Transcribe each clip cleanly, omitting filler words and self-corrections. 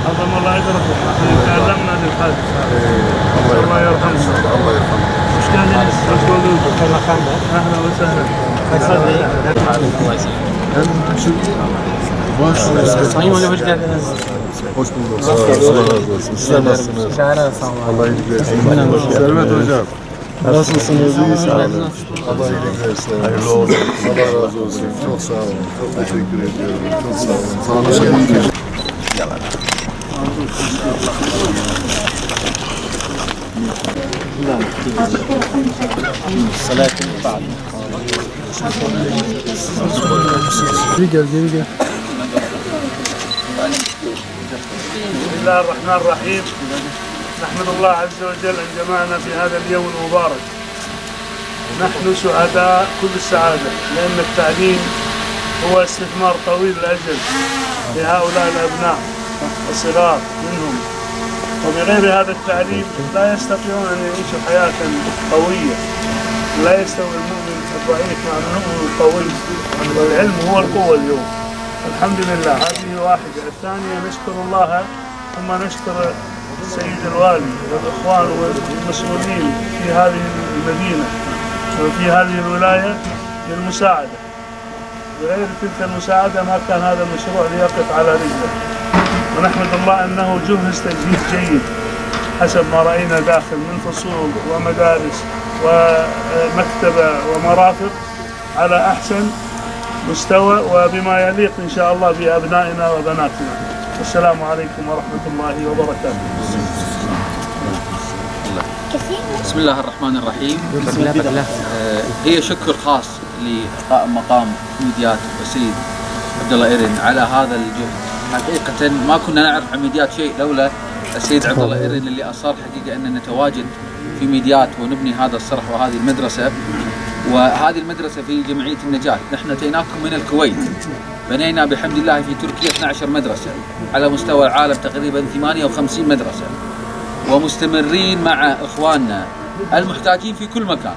عظم الله اجركم، تعلمنا للحادث الله يرحمه. الله يرحمه. وش كان يقول لكم؟ اهلا وسهلا. Sayın Hocam hoş geldiniz. Hoş bulduk. Allah razı olsun. Sizler nasılsınız? Allah iyilik versin. Servet Hocam. Nasılsınız? İyi sağ olun. Allah iyilik versin. Hayırlı olsun. Allah razı olsun. Çok sağ olun. Çok teşekkür ediyorum. Çok sağ olun. Sağ olun. Yalan. geri gel. بسم الله الرحمن الرحيم. نحمد الله عز وجل أن جمعنا في هذا اليوم المبارك. نحن سعداء كل السعادة لأن التعليم هو استثمار طويل الأجل لهؤلاء الأبناء الصغار منهم، وبغير هذا التعليم لا يستطيعون أن يعيشوا حياة قوية. لا يستوي المؤمن الضعيف مع المؤمن القوي، والعلم هو القوة اليوم. الحمد لله. هذه واحدة. الثانية نشكر الله ثم نشكر سيد الوالي والإخوان والمسؤولين في هذه المدينة وفي هذه الولاية للمساعدة. بغير تلك المساعدة ما كان هذا المشروع ليقف على رجله. ونحمد الله أنه جهز تجهيز جيد حسب ما رأينا داخل من فصول ومدارس ومكتبة ومرافق على أحسن مستوى وبما يليق إن شاء الله بأبنائنا وبناتنا. والسلام عليكم ورحمة الله وبركاته. بسم الله الرحمن الرحيم. هي شكر خاص لقائم مقام ميديات والسيد عبد الله إيرن على هذا الجهد. حقيقة ما كنا نعرف عن ميديات شيء لولا السيد عبد الله إيرن اللي أصر حقيقة أن نتواجد في ميديات ونبني هذا الصرح وهذه المدرسة. وهذه المدرسة في جمعية النجاة. نحن أتيناكم من الكويت، بنينا بحمد الله في تركيا 12 مدرسة على مستوى العالم تقريبا 58 مدرسة، ومستمرين مع إخواننا المحتاجين في كل مكان.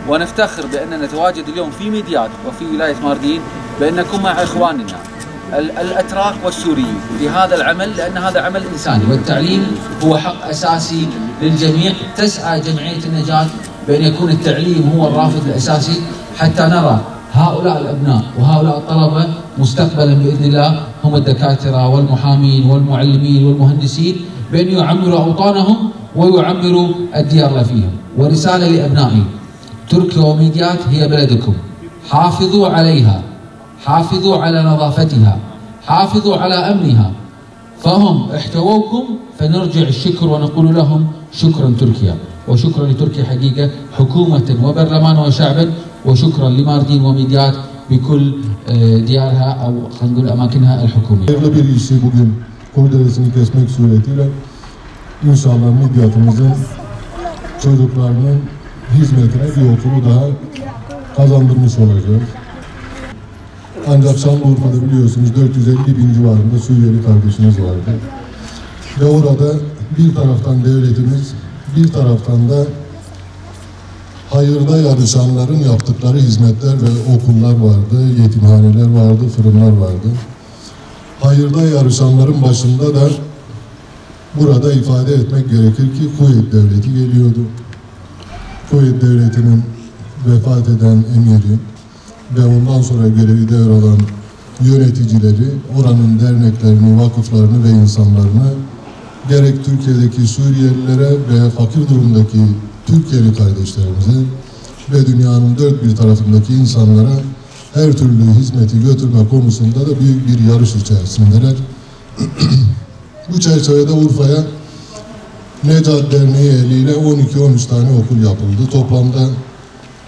ونفتخر بأننا نتواجد اليوم في ميديات وفي ولاية ماردين بأنكم مع إخواننا الأتراك والسوريين في هذا العمل، لأن هذا عمل إنساني والتعليم هو حق أساسي للجميع. تسعى جمعية النجاة بأن يكون التعليم هو الرافد الأساسي حتى نرى هؤلاء الأبناء وهؤلاء الطلبة مستقبلا بإذن الله هم الدكاترة والمحامين والمعلمين والمهندسين، بأن يعمروا أوطانهم ويعمروا الديار اللي فيهم. ورسالة لأبنائي، تركيا وميديات هي بلدكم، حافظوا عليها، حافظوا على نظافتها، حافظوا على أمنها. فهم احتووكم، فنرجع الشكر ونقول لهم شكرا تركيا، وشكرا لتركيا حقيقة حكومة وبرلمان وشعبا، وشكرا لماردين وميديات بكل diyarha أو خلينا نقول أماكنها الحكومية. Bir işi bugün kurdelesini kesmek suretiyle inşallah midyatımızın çocuklarının hizmetine bir okulu daha kazandırmış olacağız. Ancak Şanlıurfa'da biliyorsunuz 450 bin civarında Suriyeli kardeşimiz vardı. Ve orada bir taraftan devletimiz, bir taraftan da hayırda yarışanların yaptıkları hizmetler ve okullar vardı, yetimhaneler vardı, fırınlar vardı. Hayırda yarışanların başında da burada ifade etmek gerekir ki Kuveyt Devleti geliyordu. Kuveyt Devleti'nin vefat eden emiri ve ondan sonra görevi devralan yöneticileri oranın derneklerini, vakıflarını ve insanlarını gerek Türkiye'deki Suriyelilere ve fakir durumdaki Türkiye'li kardeşlerimize ve dünyanın dört bir tarafındaki insanlara her türlü hizmeti götürme konusunda da büyük bir yarış içerisindeler. Bu çerçevede Urfa'ya Necat Derneği eliyle 12-13 tane okul yapıldı. Toplamda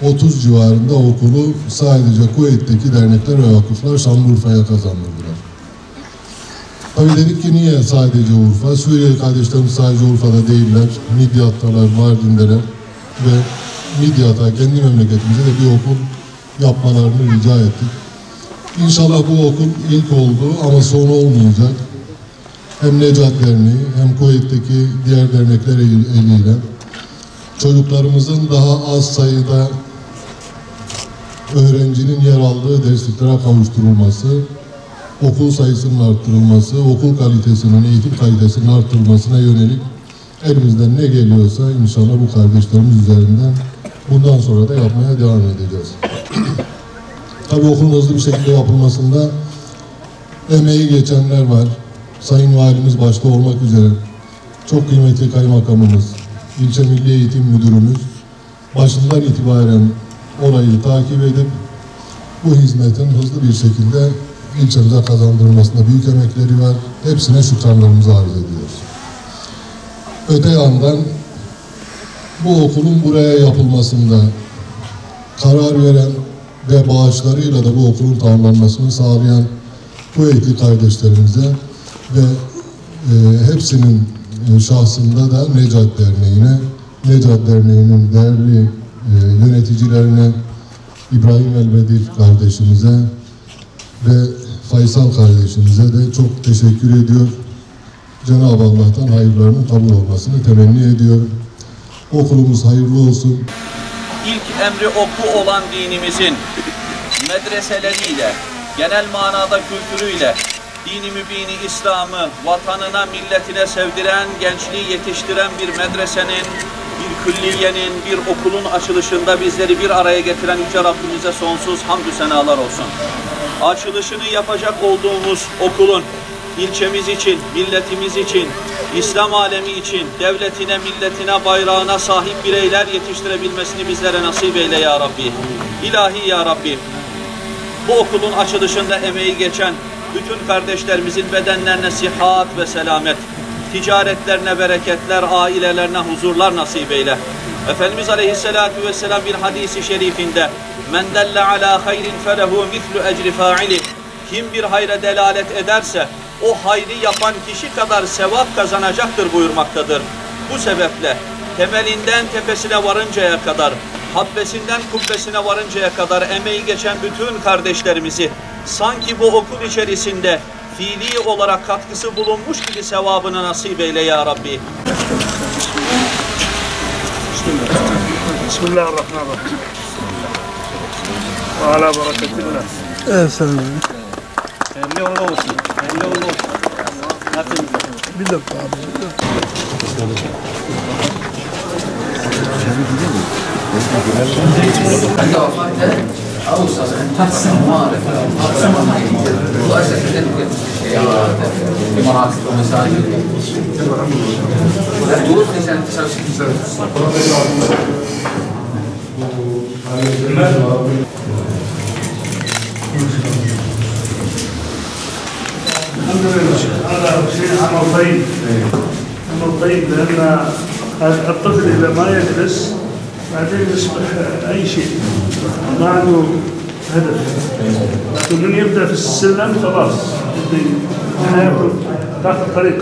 30 civarında okulu sadece Kuveyt'teki dernekler ve vakıflar Şanlıurfa'ya kazandırdılar. Tabii dedik ki niye sadece Urfa? Suriyeli kardeşlerimiz sadece Urfa'da değiller. Midyat'talar, Mardin'deler ve Midyat'a, kendi memleketimize de bir okul yapmalarını rica ettik. İnşallah bu okul ilk oldu ama son olmayacak. hem Necat Derneği hem Kuveyt'teki diğer dernekler eliyle çocuklarımızın daha az sayıda öğrencinin yer aldığı dersliklere kavuşturulması, okul sayısının arttırılması, okul kalitesinin, eğitim kalitesinin arttırılmasına yönelik elimizden ne geliyorsa inşallah bu kardeşlerimiz üzerinden bundan sonra da yapmaya devam edeceğiz. Tabii okulun hızlı bir şekilde yapılmasında emeği geçenler var. Sayın Valimiz başta olmak üzere çok kıymetli kaymakamımız, ilçe Milli Eğitim Müdürümüz başından itibaren olayı takip edip bu hizmetin hızlı bir şekilde ilçemize kazandırılmasında büyük emekleri var. Hepsine şükranlarımızı arz ediyoruz. Öte yandan bu okulun buraya yapılmasında karar veren ve bağışlarıyla da bu okulun tamamlanmasını sağlayan Kuveytli kardeşlerimize ve hepsinin şahsında da Necat Derneği'ne, Necat Derneği'nin değerli yöneticilerine, İbrahim Elbedir kardeşimize ve Faysal kardeşimize de çok teşekkür ediyor. Cenab-ı Allah'tan hayırlarının kabul olmasını temenni ediyorum. Okulumuz hayırlı olsun. İlk emri oku olan dinimizin medreseleriyle, genel manada kültürüyle, dini mübini İslam'ı vatanına, milletine sevdiren, gençliği yetiştiren bir medresenin, bir külliyenin, bir okulun açılışında bizleri bir araya getiren Yüce Rabbimize sonsuz hamdü senalar olsun. Açılışını yapacak olduğumuz okulun ilçemiz için, milletimiz için, İslam alemi için, devletine, milletine, bayrağına sahip bireyler yetiştirebilmesini bizlere nasip eyle ya Rabbi. İlahi ya Rabbi. Bu okulun açılışında emeği geçen bütün kardeşlerimizin bedenlerine sıhhat ve selamet, ticaretlerine bereketler, ailelerine huzurlar nasip eyle. Efendimiz Aleyhisselatü Vesselam bir hadisi şerifinde men delle ala hayrin felehu mislu ecri fa'ili, kim bir hayra delalet ederse o hayrı yapan kişi kadar sevap kazanacaktır buyurmaktadır. Bu sebeple temelinden tepesine varıncaya kadar, habbesinden kubbesine varıncaya kadar emeği geçen bütün kardeşlerimizi sanki bu okul içerisinde fiili olarak katkısı bulunmuş gibi sevabını nasip eyle ya Rabbi. Bismillahirrahmanirrahim. Ve ala bereketillah. Evet selam. Hayırlı uğurlu olsun. Hayırlı uğurlu olsun. Bir dakika abi. عند وفاته اوصل تحسن معرفه اقسم واسس تدريب الشيعات في مراكز ومساجد توفي سنه 69. الحمد لله هذا شيء عمل طيب. عمل طيب لان الطفل اذا ما يجلس بعدين يصبح اي شيء ما عنده هدف. لكن من يبدا في السلم خلاص حياته تاخذ طريق.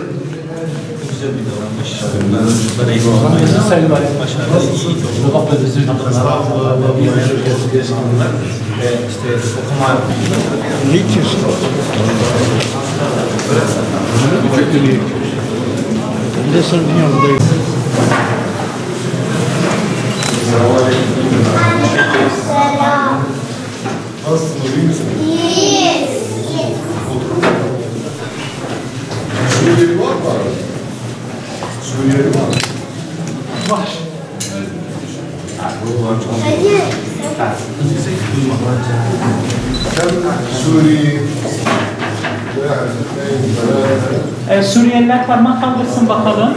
Suriyeliler parmak kaldırsın bakalım.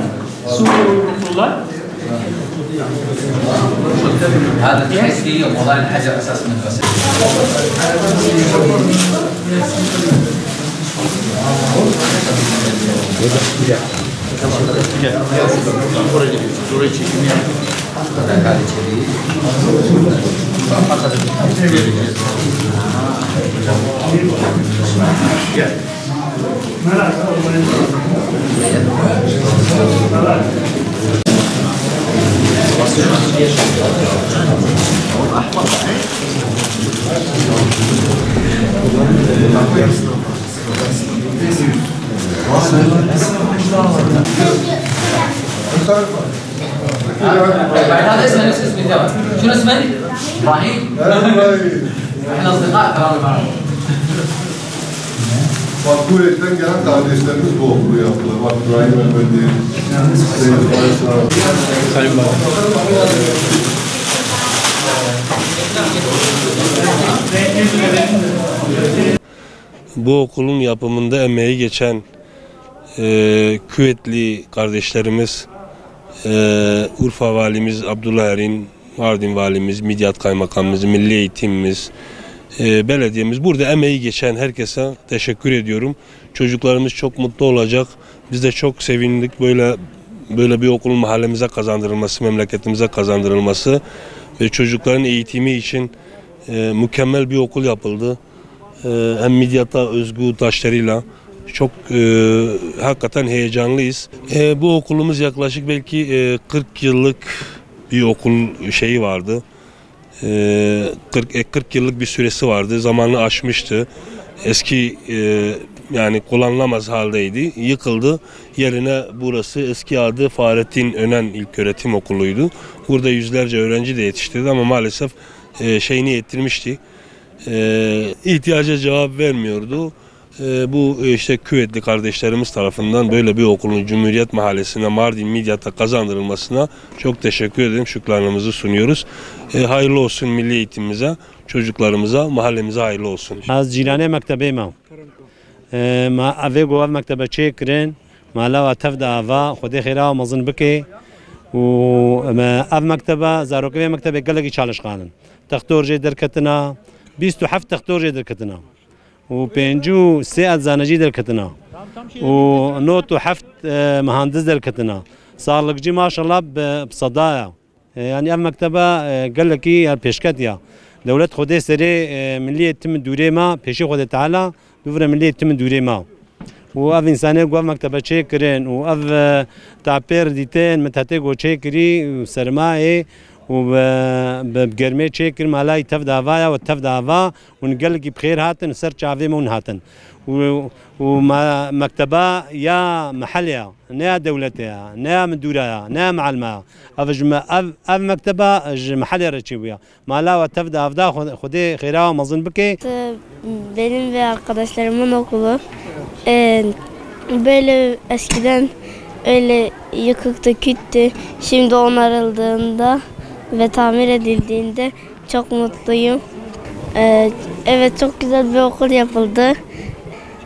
Suriye uyruklular. هذا التحسين وضع الحجر اساس من الغسل. هذا اسمه نفس اسمي ترى. شنو اسمك؟ ابراهيم. احنا اصدقاء ترى. Bak bu etten gelen kardeşlerimiz bu okulu yaptılar. Bak İbrahim Efendi, Sayın Faysal. Bu okulun yapımında emeği geçen Küvetli kardeşlerimiz, Urfa Valimiz Abdullah Erin, Mardin Valimiz, Midyat Kaymakamımız, Milli Eğitimimiz, belediyemiz, burada emeği geçen herkese teşekkür ediyorum. Çocuklarımız çok mutlu olacak. Biz de çok sevindik böyle bir okulun mahallemize kazandırılması, memleketimize kazandırılması ve çocukların eğitimi için mükemmel bir okul yapıldı. Hem Midyat'a özgü taşlarıyla çok hakikaten heyecanlıyız. Bu okulumuz yaklaşık belki 40 yıllık bir okul şeyi vardı. 40 yıllık bir süresi vardı. Zamanı aşmıştı. Eski yani kullanılamaz haldeydi. Yıkıldı. Yerine burası eski adı Fahrettin Önen İlköğretim Okulu'ydu. Burada yüzlerce öğrenci de yetiştirdi ama maalesef şeyini ettirmişti. İhtiyaca cevap vermiyordu. Bu işte Küvetli kardeşlerimiz tarafından böyle bir okulun Cumhuriyet Mahallesi'ne, Mardin Midyat'a kazandırılmasına çok teşekkür ederim. Şükranlarımızı sunuyoruz. Hayırlı olsun milli eğitimimize, çocuklarımıza, mahallemize hayırlı olsun. Az cilane mektebe ma. Ma ave go av mektebe çekren, ma la tevda ava, xode khira mazın bike. و اف مكتبه زاروكوی مكتبه گلگی چالش خانن تختور جه درکتنا 27 تختور جه درکتنا و 53 زانجی درکتنا و 97 مهندس درکتنا sağlıkçı maşallah بصدايا يعني اف مكتبه گلگی پیشکت یا دولت خود سری ملی اتم دوره ما پیشی خود تعالی دوره ملی اتم دوره ما و اف انسانی گو مکتبه چه کرن و اف تعبیر دیتن متحته گو چه کری سرمایه و بگرمه چه کرم علای تف دعوایا و تف دعوا و نقل کی بخیر هاتن سر چاوی مون هاتن و مکتبه یا محلیا نه دولتیا نه مدوریا نه معلمه اف مکتبه محلی رچیویا مالا و تف دعوا خودی خیرا مزن بکی. Benim ve arkadaşlarımın okulu. Böyle eskiden öyle yıkıktı, küttü. Şimdi onarıldığında ve tamir edildiğinde çok mutluyum. Evet, çok güzel bir okul yapıldı.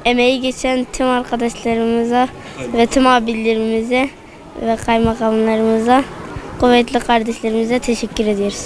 Emeği geçen tüm arkadaşlarımıza ve tüm abilerimize ve kaymakamlarımıza, kuvvetli kardeşlerimize teşekkür ediyoruz.